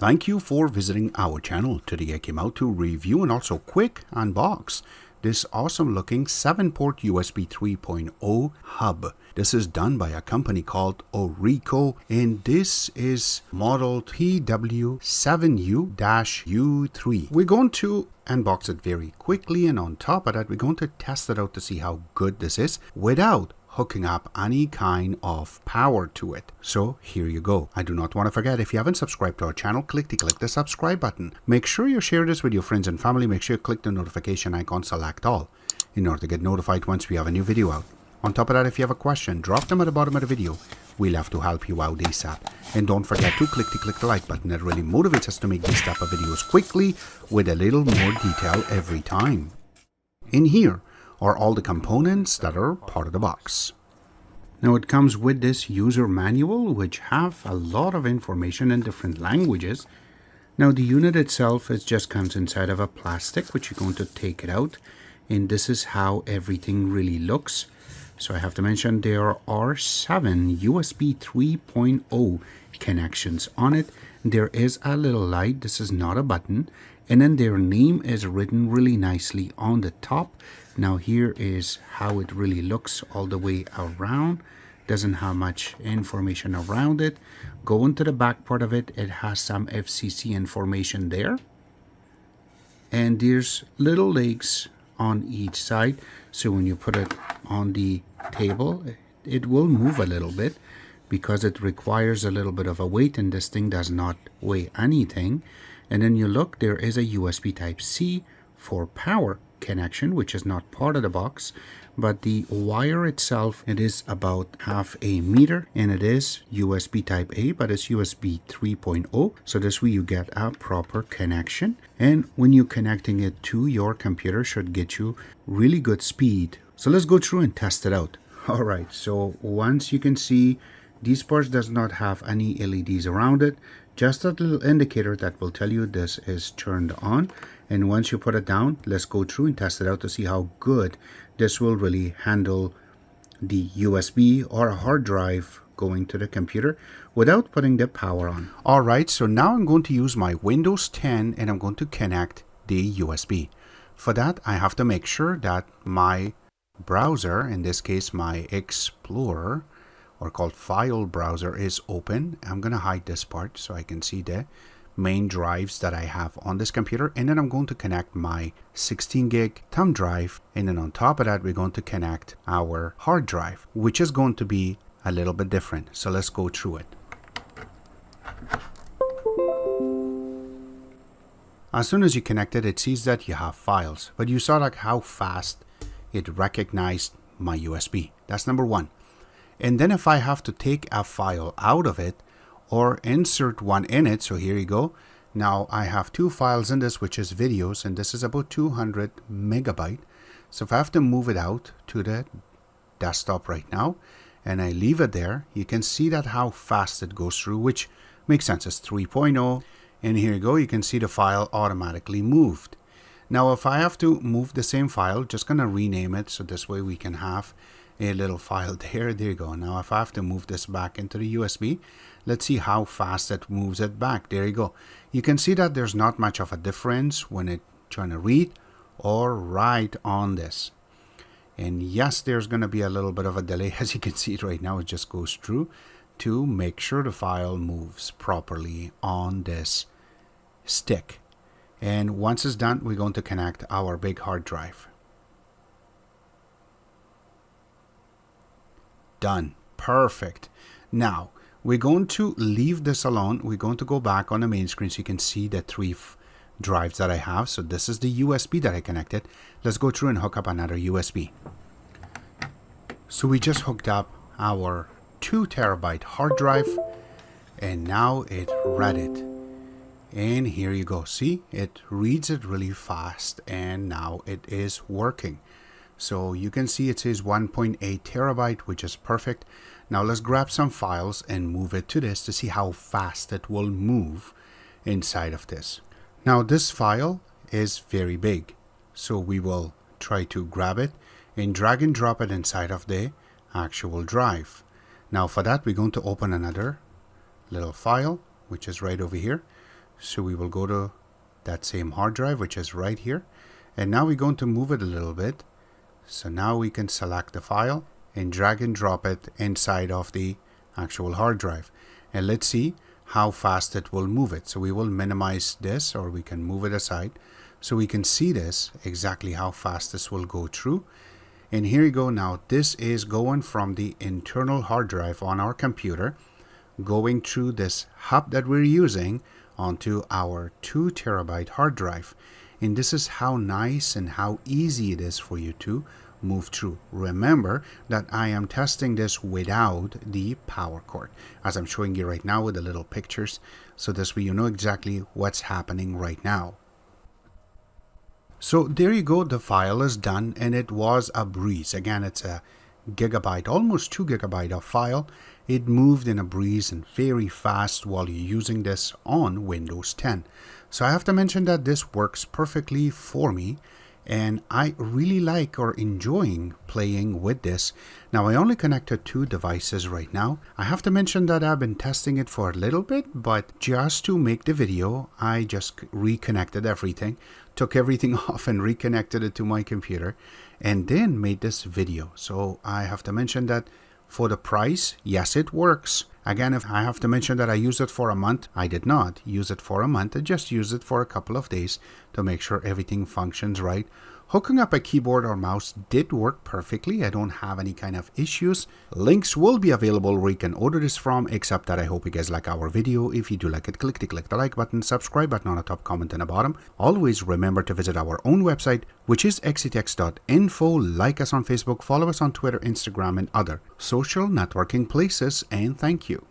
Thank you for visiting our channel. Today I came out to review and also quick unbox this awesome looking 7-port USB 3.0 hub. This is done by a company called Orico, and this is model TW7U-U3. We're going to unbox it very quickly, and on top of that we're going to test it out to see how good this is without hooking up any kind of power to it. So here you go. I do not want to forget, if you haven't subscribed to our channel, click the subscribe button. Make sure you share this with your friends and family. Make sure you click the notification icon, select all, in order to get notified once we have a new video out. On top of that, if you have a question, drop them at the bottom of the video. We'll have to help you out ASAP. And don't forget to click the like button. It really motivates us to make these type of videos quickly with a little more detail every time. In here are all the components that are part of the box. Now it comes with this user manual, which have a lot of information in different languages. Now the unit itself just comes inside of a plastic, which you're going to take it out, and this is how everything really looks. So I have to mention there are 7 USB 3.0 connections on it. There is a little light. This is not a button. And then their name is written really nicely on the top. Now here is how it really looks all the way around. Doesn't have much information around it. Going to the back part of it, it has some FCC information there. And there's little legs on each side. So when you put it on the table, it will move a little bit because it requires a little bit of a weight, and this thing does not weigh anything. And then you look, there is a USB Type-C for power connection, which is not part of the box, but the wire itself, it is about 1/2 meter, and it is USB type A, but it's USB 3.0, so this way you get a proper connection, and when you're connecting it to your computer, should get you really good speed. So let's go through and test it out. All right, so once you can see, these parts does not have any LEDs around it, just a little indicator that will tell you this is turned on. And once you put it down, let's go through and test it out to see how good this will really handle the USB or a hard drive going to the computer without putting the power on. All right, so now I'm going to use my Windows 10 and I'm going to connect the USB. For that, I have to make sure that my browser, in this case my Explorer, or called file browser, is open. I'm going to hide this part so I can see the main drives that I have on this computer, and then I'm going to connect my 16 gig thumb drive, and then on top of that we're going to connect our hard drive, which is going to be a little bit different. So let's go through it. As soon as you connect it, it sees that you have files, but you saw like how fast it recognized my USB. That's number one. And then if I have to take a file out of it or insert one in it, so here you go. Now I have 2 files in this, which is videos, and this is about 200 megabyte. So if I have to move it out to the desktop right now and I leave it there, you can see that how fast it goes through, which makes sense. It's 3.0, and here you go. You can see the file automatically moved. Now if I have to move the same file, just gonna rename it so this way we can have a little file there. There you go. Now if I have to move this back into the USB, let's see how fast it moves it back. There you go. You can see that there's not much of a difference when it's trying to read or write on this. And yes, there's going to be a little bit of a delay. As you can see right now, it just goes through to make sure the file moves properly on this stick. And once it's done, we're going to connect our big hard drive. Done. Perfect. Now we're going to leave this alone. We're going to go back on the main screen so you can see the 3 drives that I have. So this is the USB that I connected. Let's go through and hook up another USB. So we just hooked up our 2 terabyte hard drive, and now it read it. And here you go. See, it reads it really fast, and now it is working. So you can see it says 1.8 terabyte, which is perfect. Now let's grab some files and move it to this to see how fast it will move inside of this. Now this file is very big, so we will try to grab it and drag and drop it inside of the actual drive. Now for that, we're going to open another little file, which is right over here. So we will go to that same hard drive, which is right here. And now we're going to move it a little bit. So now we can select the file and drag and drop it inside of the actual hard drive. And let's see how fast it will move it. So we will minimize this, or we can move it aside so we can see this exactly how fast this will go through. And here you go. Now this is going from the internal hard drive on our computer, going through this hub that we're using onto our 2 terabyte hard drive. And this is how nice and how easy it is for you to move through. Remember that I am testing this without the power cord, as I'm showing you right now with the little pictures, so this way you know exactly what's happening right now. So there you go, the file is done, and it was a breeze. Again, it's a gigabyte, almost 2 gigabyte of file. It moved in a breeze and very fast while you're using this on Windows 10. So I have to mention that this works perfectly for me, and I really like or enjoying playing with this. Now I only connected 2 devices right now. I have to mention that I've been testing it for a little bit, but just to make the video, I just reconnected everything, took everything off and reconnected it to my computer, and then made this video. So I have to mention that for the price, yes, it works. Again, if I have to mention that I used it for a month, I did not use it for a month. I just used it for a couple of days to make sure everything functions right. Hooking up a keyboard or mouse did work perfectly. I don't have any kind of issues. Links will be available where you can order this from, except that I hope you guys like our video. If you do like it, click the like button, subscribe button on the top, comment in the bottom. Always remember to visit our own website, which is exitex.info. Like us on Facebook, follow us on Twitter, Instagram, and other social networking places, and thank you.